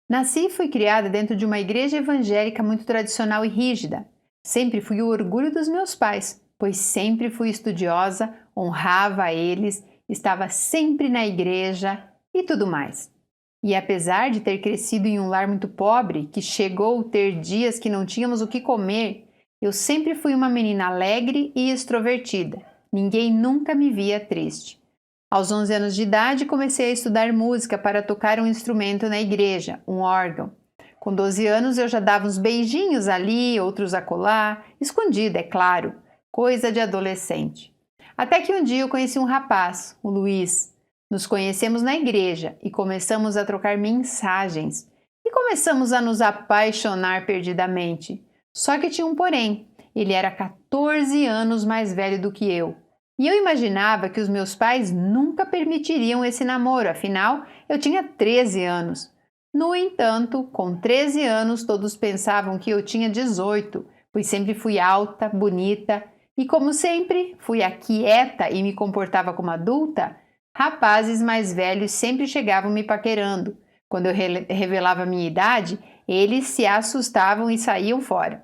Nasci e fui criada dentro de uma igreja evangélica muito tradicional e rígida. Sempre fui o orgulho dos meus pais, pois sempre fui estudiosa, honrava eles, estava sempre na igreja e tudo mais. E apesar de ter crescido em um lar muito pobre, que chegou a ter dias que não tínhamos o que comer, eu sempre fui uma menina alegre e extrovertida. Ninguém nunca me via triste. Aos 11 anos de idade, comecei a estudar música para tocar um instrumento na igreja, um órgão. Com 12 anos, eu já dava uns beijinhos ali, outros acolá, escondida, é claro, coisa de adolescente. Até que um dia eu conheci um rapaz, o Luiz. Nos conhecemos na igreja e começamos a trocar mensagens. E começamos a nos apaixonar perdidamente. Só que tinha um porém, ele era 14 anos mais velho do que eu. E eu imaginava que os meus pais nunca permitiriam esse namoro, afinal, eu tinha 13 anos. No entanto, com 13 anos, todos pensavam que eu tinha 18, pois sempre fui alta, bonita, e como sempre fui a quieta e me comportava como adulta, rapazes mais velhos sempre chegavam me paquerando. Quando eu revelava minha idade, eles se assustavam e saíam fora.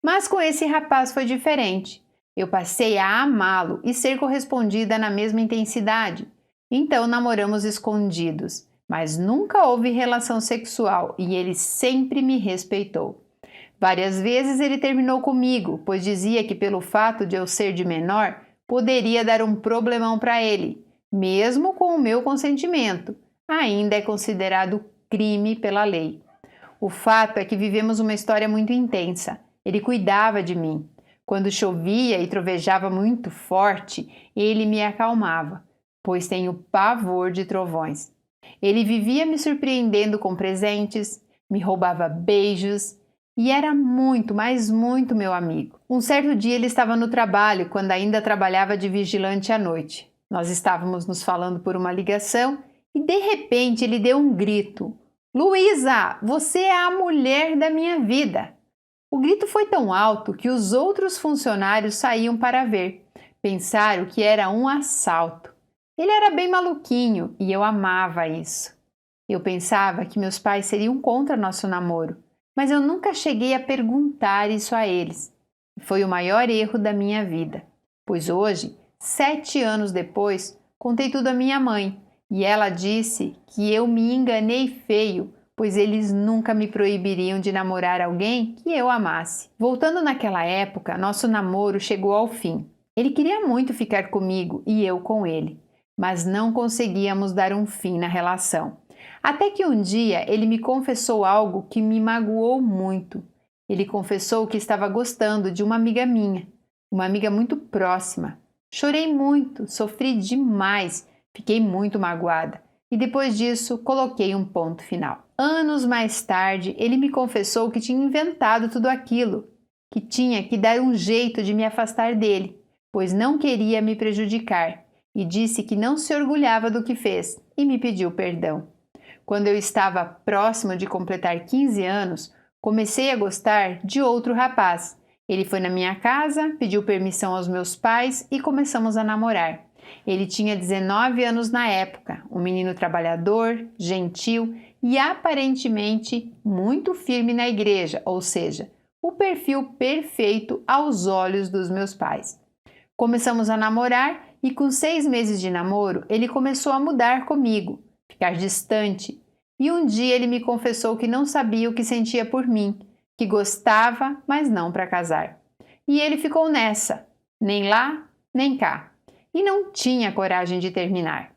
Mas com esse rapaz foi diferente. Eu passei a amá-lo e ser correspondida na mesma intensidade. Então namoramos escondidos, mas nunca houve relação sexual e ele sempre me respeitou. Várias vezes ele terminou comigo, pois dizia que pelo fato de eu ser de menor, poderia dar um problemão para ele, mesmo com o meu consentimento. Ainda é considerado crime pela lei. O fato é que vivemos uma história muito intensa. Ele cuidava de mim. Quando chovia e trovejava muito forte, ele me acalmava, pois tenho pavor de trovões. Ele vivia me surpreendendo com presentes, me roubava beijos e era muito, mas muito meu amigo. Um certo dia ele estava no trabalho, quando ainda trabalhava de vigilante à noite. Nós estávamos nos falando por uma ligação e de repente ele deu um grito. Luísa, você é a mulher da minha vida! O grito foi tão alto que os outros funcionários saíam para ver. Pensaram que era um assalto. Ele era bem maluquinho e eu amava isso. Eu pensava que meus pais seriam contra nosso namoro, mas eu nunca cheguei a perguntar isso a eles. Foi o maior erro da minha vida, pois hoje, 7 anos depois, contei tudo à minha mãe e ela disse que eu me enganei feio, pois eles nunca me proibiriam de namorar alguém que eu amasse. Voltando naquela época, nosso namoro chegou ao fim. Ele queria muito ficar comigo e eu com ele, mas não conseguíamos dar um fim na relação. Até que um dia ele me confessou algo que me magoou muito. Ele confessou que estava gostando de uma amiga minha, uma amiga muito próxima. Chorei muito, sofri demais, fiquei muito magoada. E depois disso, coloquei um ponto final. Anos mais tarde, ele me confessou que tinha inventado tudo aquilo, que tinha que dar um jeito de me afastar dele, pois não queria me prejudicar, e disse que não se orgulhava do que fez e me pediu perdão. Quando eu estava próximo de completar 15 anos, comecei a gostar de outro rapaz. Ele foi na minha casa, pediu permissão aos meus pais e começamos a namorar. Ele tinha 19 anos na época, um menino trabalhador, gentil e aparentemente muito firme na igreja, ou seja, o perfil perfeito aos olhos dos meus pais. Começamos a namorar e com 6 meses de namoro ele começou a mudar comigo, ficar distante. E um dia ele me confessou que não sabia o que sentia por mim, que gostava, mas não para casar. E ele ficou nessa, nem lá, nem cá. E não tinha coragem de terminar.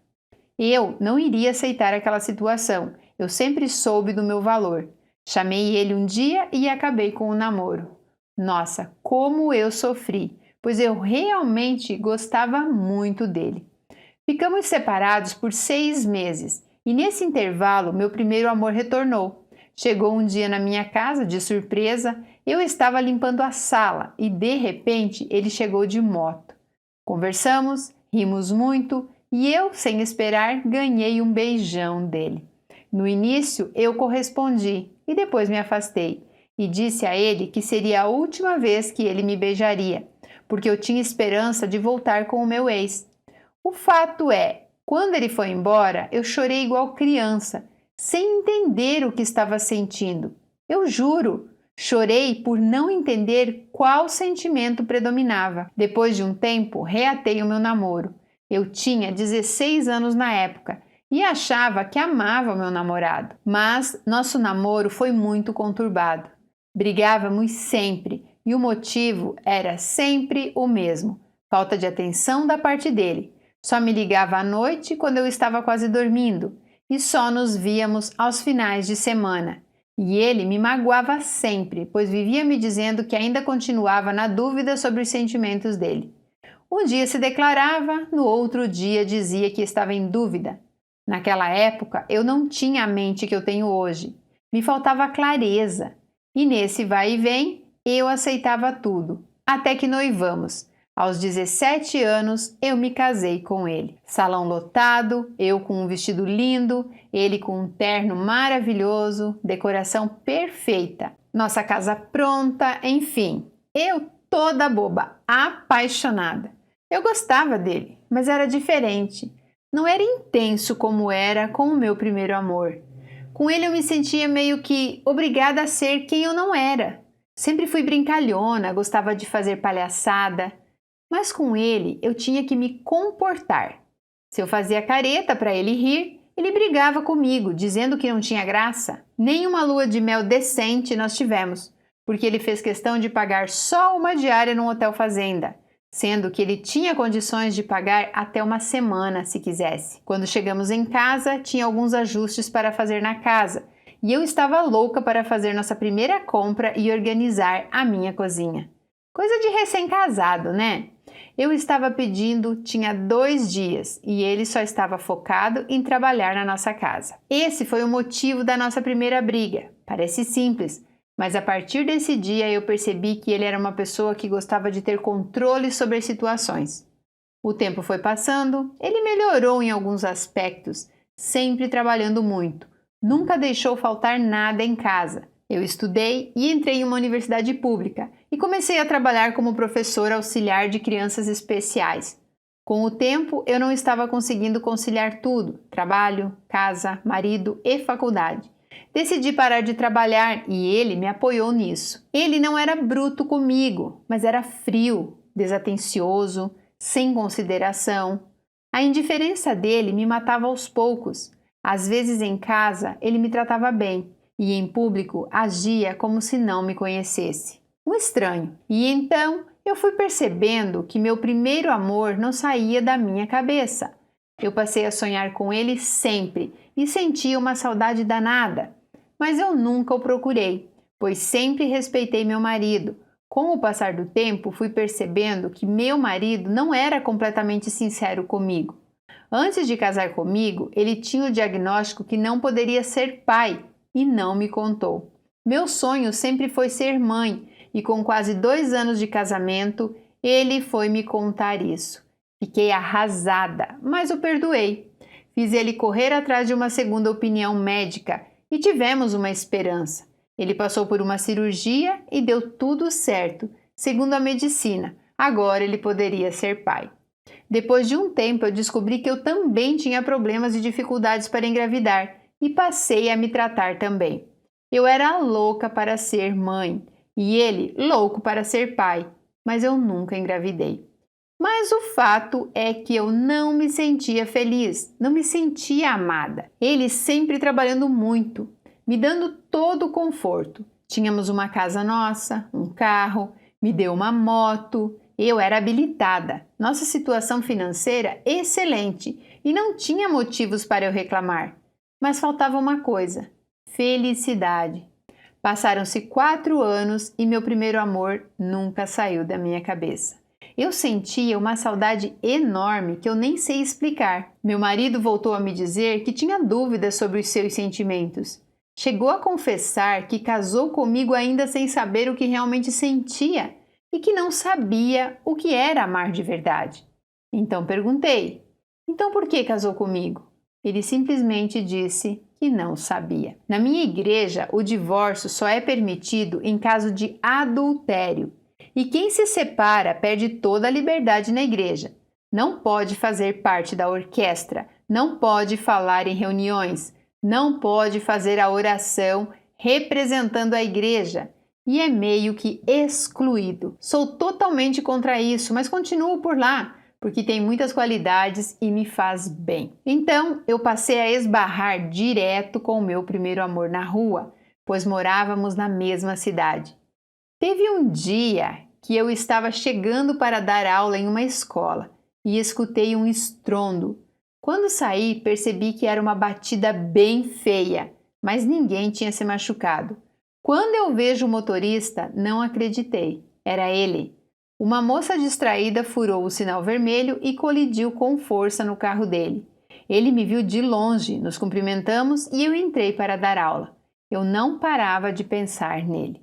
Eu não iria aceitar aquela situação, eu sempre soube do meu valor. Chamei ele um dia e acabei com o namoro. Nossa, como eu sofri, pois eu realmente gostava muito dele. Ficamos separados por 6 meses e nesse intervalo meu primeiro amor retornou. Chegou um dia na minha casa, de surpresa, eu estava limpando a sala e de repente ele chegou de moto. Conversamos, rimos muito e eu, sem esperar, ganhei um beijão dele. No início, eu correspondi e depois me afastei e disse a ele que seria a última vez que ele me beijaria, porque eu tinha esperança de voltar com o meu ex. O fato é, quando ele foi embora, eu chorei igual criança, sem entender o que estava sentindo. Eu juro, chorei por não entender qual sentimento predominava. Depois de um tempo, reatei o meu namoro. Eu tinha 16 anos na época e achava que amava o meu namorado, mas nosso namoro foi muito conturbado. Brigávamos sempre e o motivo era sempre o mesmo: falta de atenção da parte dele. Só me ligava à noite quando eu estava quase dormindo e só nos víamos aos finais de semana. E ele me magoava sempre, pois vivia me dizendo que ainda continuava na dúvida sobre os sentimentos dele. Um dia se declarava, no outro dia dizia que estava em dúvida. Naquela época, eu não tinha a mente que eu tenho hoje. Me faltava clareza. E nesse vai e vem, eu aceitava tudo. Até que noivamos. Aos 17 anos, eu me casei com ele. Salão lotado, eu com um vestido lindo, ele com um terno maravilhoso, decoração perfeita. Nossa casa pronta, enfim. Eu toda boba, apaixonada. Eu gostava dele, mas era diferente. Não era intenso como era com o meu primeiro amor. Com ele eu me sentia meio que obrigada a ser quem eu não era. Sempre fui brincalhona, gostava de fazer palhaçada. Mas com ele eu tinha que me comportar. Se eu fazia careta para ele rir, ele brigava comigo, dizendo que não tinha graça. Nem uma lua de mel decente nós tivemos, porque ele fez questão de pagar só uma diária num hotel fazenda, sendo que ele tinha condições de pagar até uma semana se quisesse. Quando chegamos em casa, tinha alguns ajustes para fazer na casa, e eu estava louca para fazer nossa primeira compra e organizar a minha cozinha. Coisa de recém-casado, né? Eu estava pedindo, tinha 2 dias, e ele só estava focado em trabalhar na nossa casa. Esse foi o motivo da nossa primeira briga. Parece simples, mas a partir desse dia eu percebi que ele era uma pessoa que gostava de ter controle sobre as situações. O tempo foi passando, ele melhorou em alguns aspectos, sempre trabalhando muito. Nunca deixou faltar nada em casa. Eu estudei e entrei em uma universidade pública e comecei a trabalhar como professora auxiliar de crianças especiais. Com o tempo, eu não estava conseguindo conciliar tudo: trabalho, casa, marido e faculdade. Decidi parar de trabalhar e ele me apoiou nisso. Ele não era bruto comigo, mas era frio, desatencioso, sem consideração. A indiferença dele me matava aos poucos. Às vezes em casa, ele me tratava bem e em público agia como se não me conhecesse. Um estranho. E então eu fui percebendo que meu primeiro amor não saía da minha cabeça. Eu passei a sonhar com ele sempre e sentia uma saudade danada. Mas eu nunca o procurei, pois sempre respeitei meu marido. Com o passar do tempo, fui percebendo que meu marido não era completamente sincero comigo. Antes de casar comigo, ele tinha o diagnóstico que não poderia ser pai e não me contou. Meu sonho sempre foi ser mãe e com quase 2 anos de casamento, ele foi me contar isso. Fiquei arrasada, mas o perdoei. Fiz ele correr atrás de uma segunda opinião médica e tivemos uma esperança. Ele passou por uma cirurgia e deu tudo certo. Segundo a medicina, agora ele poderia ser pai. Depois de um tempo, eu descobri que eu também tinha problemas e dificuldades para engravidar e passei a me tratar também. Eu era louca para ser mãe e ele louco para ser pai, mas eu nunca engravidei. Mas o fato é que eu não me sentia feliz, não me sentia amada. Ele sempre trabalhando muito, me dando todo o conforto. Tínhamos uma casa nossa, um carro, me deu uma moto. Eu era habilitada, nossa situação financeira excelente e não tinha motivos para eu reclamar. Mas faltava uma coisa: felicidade. Passaram-se 4 anos e meu primeiro amor nunca saiu da minha cabeça. Eu sentia uma saudade enorme que eu nem sei explicar. Meu marido voltou a me dizer que tinha dúvidas sobre os seus sentimentos. Chegou a confessar que casou comigo ainda sem saber o que realmente sentia e que não sabia o que era amar de verdade. Então perguntei: então por que casou comigo? Ele simplesmente disse que não sabia. Na minha igreja, o divórcio só é permitido em caso de adultério. E quem se separa perde toda a liberdade na igreja. Não pode fazer parte da orquestra, não pode falar em reuniões, não pode fazer a oração representando a igreja e é meio que excluído. Sou totalmente contra isso, mas continuo por lá, porque tem muitas qualidades e me faz bem. Então, eu passei a esbarrar direto com o meu primeiro amor na rua, pois morávamos na mesma cidade. Teve um dia que eu estava chegando para dar aula em uma escola e escutei um estrondo. Quando saí, percebi que era uma batida bem feia, mas ninguém tinha se machucado. Quando eu vejo o motorista, não acreditei. Era ele. Uma moça distraída furou o sinal vermelho e colidiu com força no carro dele. Ele me viu de longe, nos cumprimentamos e eu entrei para dar aula. Eu não parava de pensar nele.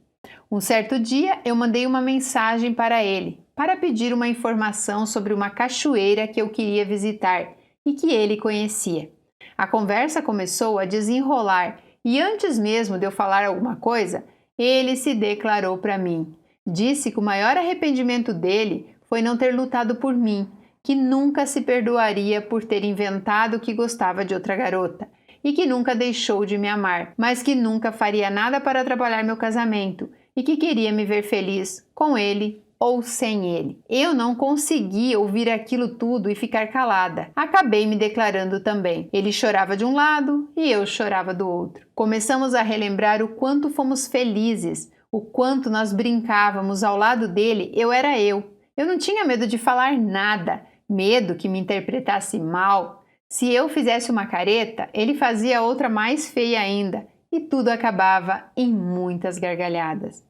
Um certo dia, eu mandei uma mensagem para ele, para pedir uma informação sobre uma cachoeira que eu queria visitar e que ele conhecia. A conversa começou a desenrolar e antes mesmo de eu falar alguma coisa, ele se declarou para mim. Disse que o maior arrependimento dele foi não ter lutado por mim, que nunca se perdoaria por ter inventado que gostava de outra garota e que nunca deixou de me amar, mas que nunca faria nada para atrapalhar meu casamento e que queria me ver feliz com ele ou sem ele. Eu não consegui ouvir aquilo tudo e ficar calada. Acabei me declarando também. Ele chorava de um lado e eu chorava do outro. Começamos a relembrar o quanto fomos felizes, o quanto nós brincávamos ao lado dele. Eu era eu. Eu não tinha medo de falar nada, medo que me interpretasse mal. Se eu fizesse uma careta, ele fazia outra mais feia ainda e tudo acabava em muitas gargalhadas.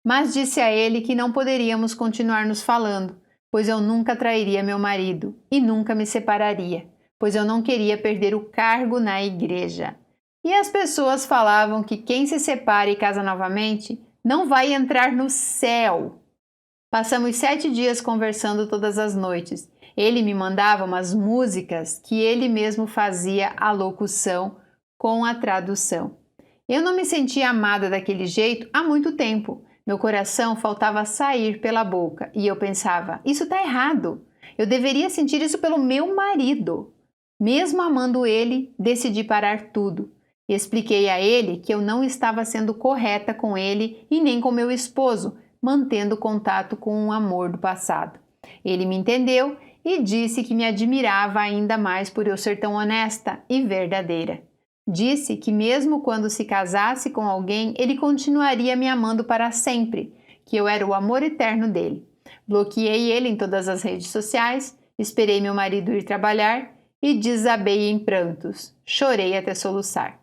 Mas disse a ele que não poderíamos continuar nos falando, pois eu nunca trairia meu marido e nunca me separaria, pois eu não queria perder o cargo na igreja. E as pessoas falavam que quem se separa e casa novamente não vai entrar no céu. Passamos 7 dias conversando todas as noites. Ele me mandava umas músicas que ele mesmo fazia a locução com a tradução. Eu não me sentia amada daquele jeito há muito tempo. Meu coração faltava sair pela boca e eu pensava, isso está errado. Eu deveria sentir isso pelo meu marido. Mesmo amando ele, decidi parar tudo. Expliquei a ele que eu não estava sendo correta com ele e nem com meu esposo, mantendo contato com um amor do passado. Ele me entendeu e disse que me admirava ainda mais por eu ser tão honesta e verdadeira. Disse que mesmo quando se casasse com alguém, ele continuaria me amando para sempre, que eu era o amor eterno dele. Bloqueei ele em todas as redes sociais, esperei meu marido ir trabalhar e desabei em prantos. Chorei até soluçar.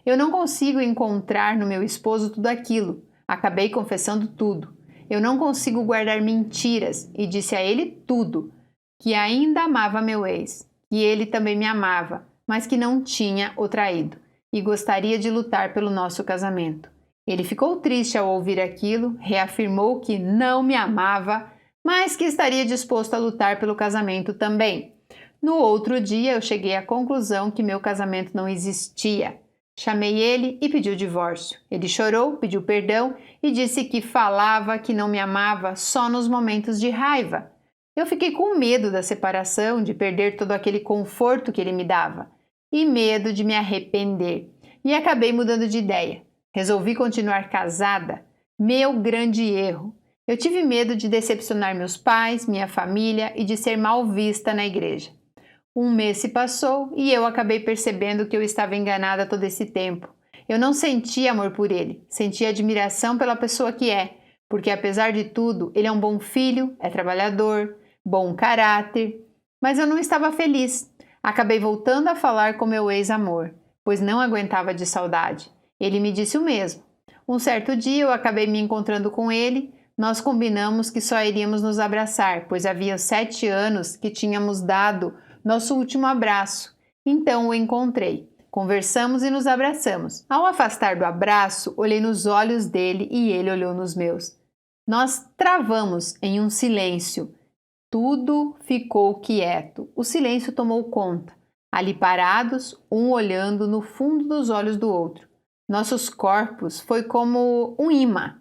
Eu não consigo encontrar no meu esposo tudo aquilo. Acabei confessando tudo. Eu não consigo guardar mentiras e disse a ele tudo, que ainda amava meu ex, que ele também me amava, mas que não tinha o traído e gostaria de lutar pelo nosso casamento. Ele ficou triste ao ouvir aquilo, reafirmou que não me amava, mas que estaria disposto a lutar pelo casamento também. No outro dia, eu cheguei à conclusão que meu casamento não existia. Chamei ele e pedi o divórcio. Ele chorou, pediu perdão e disse que falava que não me amava só nos momentos de raiva. Eu fiquei com medo da separação, de perder todo aquele conforto que ele me dava e medo de me arrepender. E acabei mudando de ideia. Resolvi continuar casada. Meu grande erro. Eu tive medo de decepcionar meus pais, minha família e de ser mal vista na igreja. Um mês se passou e eu acabei percebendo que eu estava enganada todo esse tempo. Eu não sentia amor por ele, sentia admiração pela pessoa que é, porque apesar de tudo, ele é um bom filho, é trabalhador, bom caráter, mas eu não estava feliz. Acabei voltando a falar com meu ex-amor, pois não aguentava de saudade. Ele me disse o mesmo. Um certo dia eu acabei me encontrando com ele, nós combinamos que só iríamos nos abraçar, pois havia 7 anos que tínhamos dado nosso último abraço. Então o encontrei. Conversamos e nos abraçamos. Ao afastar do abraço, olhei nos olhos dele e ele olhou nos meus. Nós travamos em um silêncio. Tudo ficou quieto. O silêncio tomou conta. Ali parados, um olhando no fundo dos olhos do outro. Nossos corpos foi como um imã.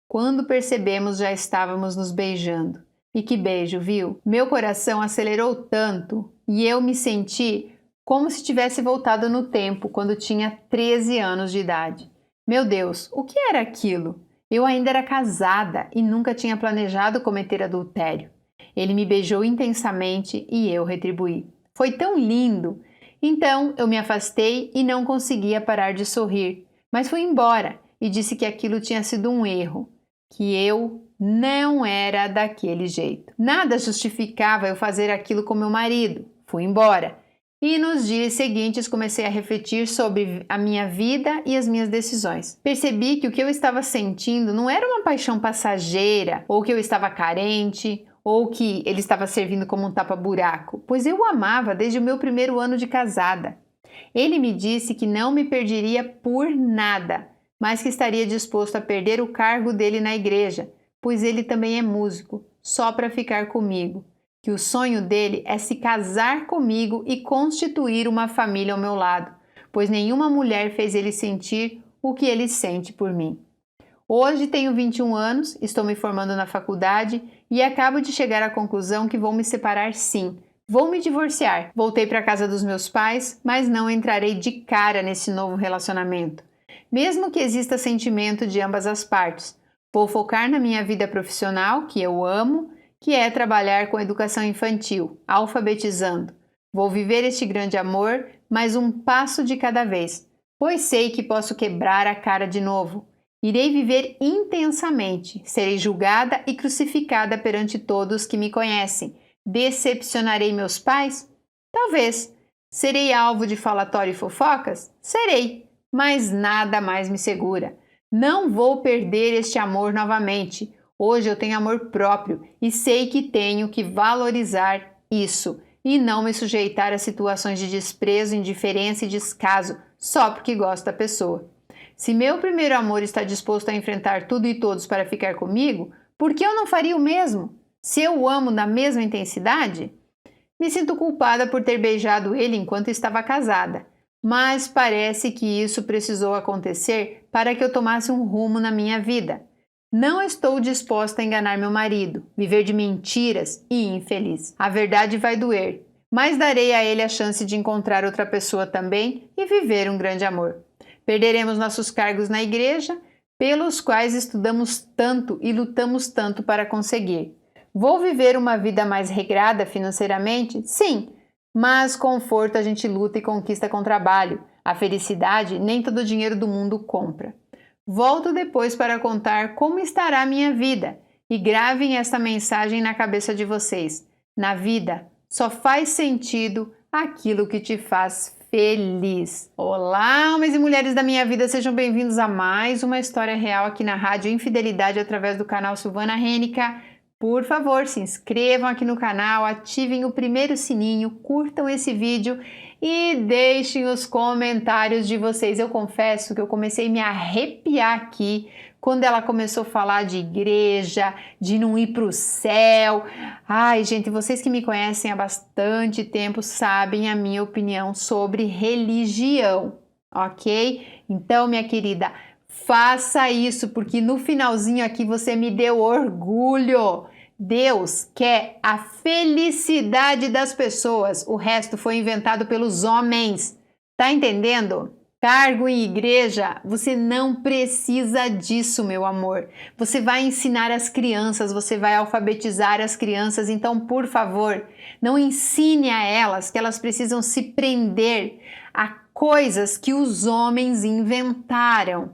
Quando percebemos, já estávamos nos beijando. E que beijo, viu? Meu coração acelerou tanto e eu me senti como se tivesse voltado no tempo, quando tinha 13 anos de idade. Meu Deus, o que era aquilo? Eu ainda era casada e nunca tinha planejado cometer adultério. Ele me beijou intensamente e eu retribuí. Foi tão lindo! Então eu me afastei e não conseguia parar de sorrir, mas fui embora e disse que aquilo tinha sido um erro, que eu não era daquele jeito. Nada justificava eu fazer aquilo com meu marido. Fui embora. E nos dias seguintes comecei a refletir sobre a minha vida e as minhas decisões. Percebi que o que eu estava sentindo não era uma paixão passageira, ou que eu estava carente, ou que ele estava servindo como um tapa-buraco, pois eu o amava desde o meu primeiro ano de casada. Ele me disse que não me perderia por nada, mas que estaria disposto a perder o cargo dele na igreja, pois ele também é músico, só para ficar comigo. Que o sonho dele é se casar comigo e constituir uma família ao meu lado, pois nenhuma mulher fez ele sentir o que ele sente por mim. Hoje tenho 21 anos, estou me formando na faculdade e acabo de chegar à conclusão que vou me separar sim. Vou me divorciar. Voltei para a casa dos meus pais, mas não entrarei de cara nesse novo relacionamento. Mesmo que exista sentimento de ambas as partes. Vou focar na minha vida profissional, que eu amo, que é trabalhar com educação infantil, alfabetizando. Vou viver este grande amor, mas um passo de cada vez, pois sei que posso quebrar a cara de novo. Irei viver intensamente, serei julgada e crucificada perante todos que me conhecem. Decepcionarei meus pais? Talvez. Serei alvo de falatório e fofocas? Serei, mas nada mais me segura. Não vou perder este amor novamente. Hoje eu tenho amor próprio e sei que tenho que valorizar isso e não me sujeitar a situações de desprezo, indiferença e descaso só porque gosto da pessoa. Se meu primeiro amor está disposto a enfrentar tudo e todos para ficar comigo, por que eu não faria o mesmo? Se eu o amo na mesma intensidade? Me sinto culpada por ter beijado ele enquanto estava casada, mas parece que isso precisou acontecer para que eu tomasse um rumo na minha vida. Não estou disposta a enganar meu marido, viver de mentiras e infeliz. A verdade vai doer, mas darei a ele a chance de encontrar outra pessoa também e viver um grande amor. Perderemos nossos cargos na igreja, pelos quais estudamos tanto e lutamos tanto para conseguir. Vou viver uma vida mais regrada financeiramente? Sim, mas conforto a gente luta e conquista com trabalho. A felicidade nem todo o dinheiro do mundo compra. Volto depois para contar como estará a minha vida e gravem esta mensagem na cabeça de vocês. Na vida, só faz sentido aquilo que te faz feliz. Olá, homens e mulheres da minha vida, sejam bem-vindos a mais uma história real aqui na Rádio Infidelidade através do canal Silvana Rênica. Por favor, se inscrevam aqui no canal, ativem o primeiro sininho, curtam esse vídeo e deixem os comentários de vocês. Eu confesso que eu comecei a me arrepiar aqui quando ela começou a falar de igreja, de não ir para o céu. Ai, gente, vocês que me conhecem há bastante tempo sabem a minha opinião sobre religião, ok? Então, minha querida, faça isso, porque no finalzinho aqui você me deu orgulho. Deus quer a felicidade das pessoas, o resto foi inventado pelos homens. Tá entendendo? Cargo em igreja, você não precisa disso, meu amor. Você vai ensinar as crianças, você vai alfabetizar as crianças, então, por favor, não ensine a elas que elas precisam se prender a coisas que os homens inventaram.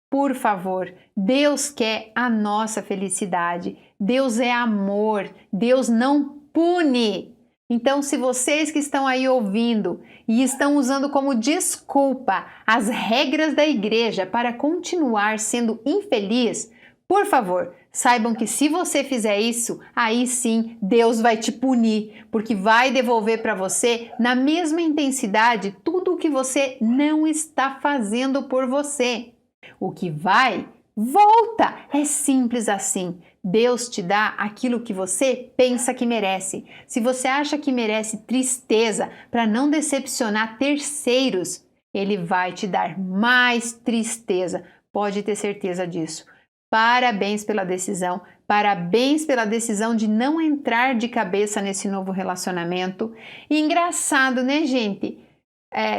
Por favor, Deus quer a nossa felicidade. Deus é amor. Deus não pune. Então, se vocês que estão aí ouvindo e estão usando como desculpa as regras da igreja para continuar sendo infeliz, por favor, saibam que se você fizer isso, aí sim Deus vai te punir, porque vai devolver para você na mesma intensidade tudo o que você não está fazendo por você. O que vai, volta! É simples assim. Deus te dá aquilo que você pensa que merece. Se você acha que merece tristeza para não decepcionar terceiros, Ele vai te dar mais tristeza. Pode ter certeza disso. Parabéns pela decisão. Parabéns pela decisão de não entrar de cabeça nesse novo relacionamento. E engraçado, né, gente?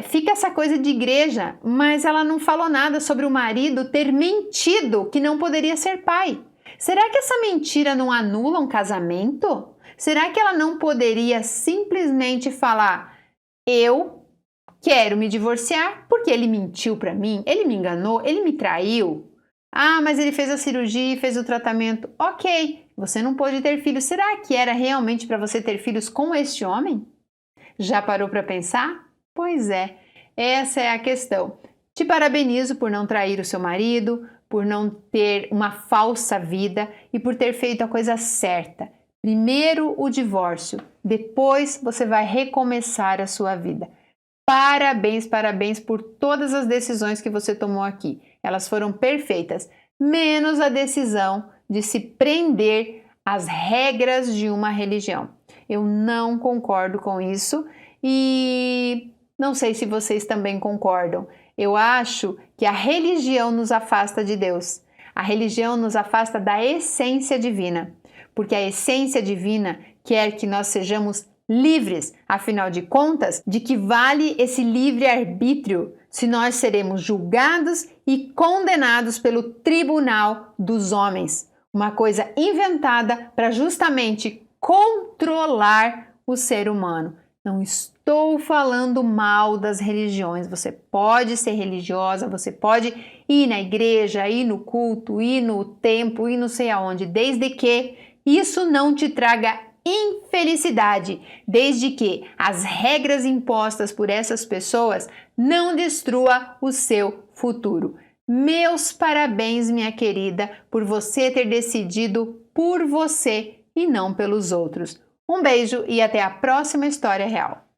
fica essa coisa de igreja, mas ela não falou nada sobre o marido ter mentido que não poderia ser pai. Será que essa mentira não anula um casamento? Será que ela não poderia simplesmente falar: eu quero me divorciar porque ele mentiu para mim, ele me enganou, ele me traiu? Ah, mas ele fez a cirurgia e fez o tratamento. Ok, você não pôde ter filhos. Será que era realmente para você ter filhos com este homem? Já parou para pensar? Pois é, essa é a questão. Te parabenizo por não trair o seu marido, por não ter uma falsa vida e por ter feito a coisa certa. Primeiro o divórcio, depois você vai recomeçar a sua vida. Parabéns, parabéns por todas as decisões que você tomou aqui. Elas foram perfeitas, menos a decisão de se prender às regras de uma religião. Eu não concordo com isso e não sei se vocês também concordam. Eu acho que a religião nos afasta de Deus. A religião nos afasta da essência divina, porque a essência divina quer que nós sejamos livres. Afinal de contas, de que vale esse livre-arbítrio se nós seremos julgados e condenados pelo tribunal dos homens? Uma coisa inventada para justamente controlar o ser humano. Não estou falando mal das religiões. Você pode ser religiosa, você pode ir na igreja, ir no culto, ir no templo, ir não sei aonde, desde que isso não te traga infelicidade, desde que as regras impostas por essas pessoas não destrua o seu futuro. Meus parabéns, minha querida, por você ter decidido por você e não pelos outros. Um beijo e até a próxima História Real.